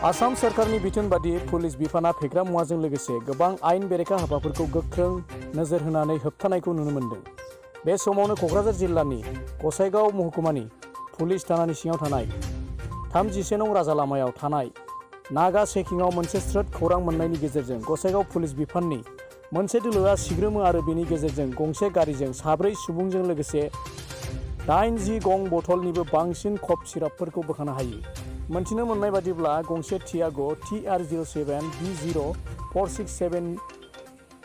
आसाम सरकारनि बिथोन बादियै पुलिस बिफाना फेग्रा मुवाजों लोगोसे गोबां आयेन बेरेखा हाबाफोरखौ गोख्रों नोजोर होनानै होबथानायखौ नुनो मोन्दों। बे समावनो क'क्राझार जिल्लानि गसाइगाव महकुमानि पुलिस थानानि सिङाव थानाय 31 नं राजा लामायाव थानाय नागा चेकिंआव मोनसे स्रोद खौरां मोननायनि गेजेरजों गसाइगाव पुलिस बिफाननि मोनसे दोलोआ सिग्रोमो आरो बेनि गेजेरजों गंसे गारिजों 4 सुबुंजों लोगोसे 80 गं बथलनिबो बांसिन कफ सिरापफोरखौ बोखांनो हायो। मोनथिनो मोननाय बादिब्ला गंसे टियाग' TR07B0467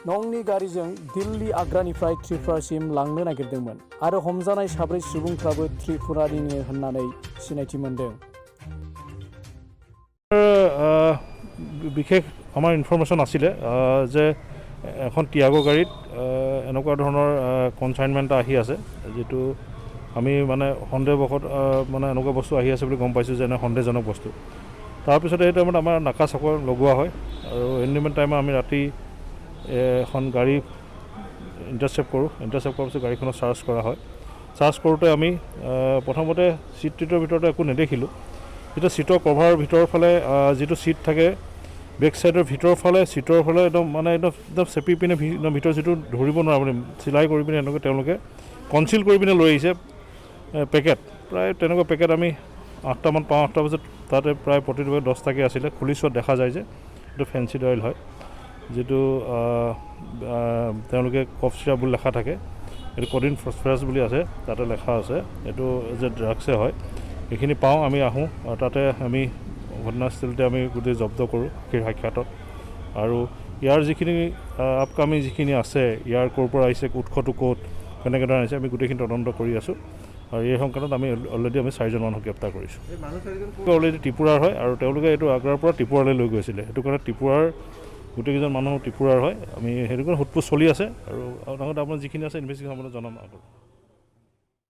नंनि गारिजों दिल्ली आग्रानिफ्राय त्रिपुरासिम लांनो नागिरदोंमोन आरो हमजानाय 4 सुबुंफ्राबो त्रिपुरानिनो होननानै सिनायथि मोनदों। বিশেষ আমাৰ ইনফৰমেশ্যন আছিলে যে এখন টিয়াগো গাড়ীত এনেকুৱা ধৰণৰ কনচাইনমেণ্ট আহি আছে, যিটো আমি মানে সন্দেহবশত মানে এনেকুৱা বস্তু আহি আছে বুলি গম পাইছোঁ যে সন্দেহজনক বস্তু। তাৰপিছতে এই টাইমত আমাৰ নাকা চকৰ লগোৱা হয় আৰু এনিমেণ্ট টাইমত আমি ৰাতি এখন গাড়ী ইণ্টাৰচেপ্ট কৰোঁ। ইণ্টাৰচেপ্ট কৰাৰ পিছত গাড়ীখনত চাৰ্জ কৰা হয়। চাৰ্জ কৰোঁতে আমি প্ৰথমতে ছিটৰ ভিতৰতে একো নেদেখিলোঁ। যেতিয়া ছিটৰ কভাৰৰ ভিতৰৰ ফালে যিটো ছিট থাকে বেক ছাইডৰ ভিতৰৰ ফালে ছিটৰ ফালে একদম চেপি পিনে ভিতৰ যিটো ধৰিব নোৱাৰা মানে চিলাই কৰি পিনে এনেকৈ তেওঁলোকে কনচিল কৰি পিনে লৈ আহিছে পেকেট। প্ৰায় তেনেকুৱা পেকেট আমি 8টামান পাওঁ। 8টা বজাত তাতে প্ৰায় প্ৰতিটো 10টাকৈ আছিলে। খুলি চোৱাত দেখা যায় যে এইটো ফেঞ্চি অইল হয়, যিটো তেওঁলোকে কফ চিৰাপ বুলি লেখা থাকে। এইটো কডিন ফছফৰাছ বুলি আছে, তাতে লেখা আছে এইটো যে ড্ৰাগছে হয়। এইখিনি পাওঁ, আমি আহোঁ আৰু তাতে আমি ঘটনাস্থলীতে আমি গোটেই জব্দ কৰোঁ সাক্ষাতত। আৰু ইয়াৰ যিখিনি আপকামিং যিখিনি আছে, ইয়াৰ ক'ৰ পৰা আহিছে, উৎসটো ক'ত, কেনেকৈ ধৰণে আহিছে, আমি গোটেইখিনি তদন্ত কৰি আছোঁ। আৰু এই সংক্ৰান্তত আমি অলৰেডি 4জন মানুহক গ্ৰেপ্তাৰ কৰিছোঁ। অলৰেডি ত্ৰিপুৰাৰ হয় আৰু তেওঁলোকে এইটো আগ্ৰাৰ পৰা ত্ৰিপুৰালৈ লৈ গৈছিলে। সেইটো কাৰণে ত্ৰিপুৰাৰ গোটেইকেইজন মানুহ ত্ৰিপুৰাৰ হয়। আমি সেইটো কাৰণে সোধপোছ চলি আছে আৰু লগতে আপোনাৰ যিখিনি আছে ইনভেষ্টিগেশ্যন জনাম।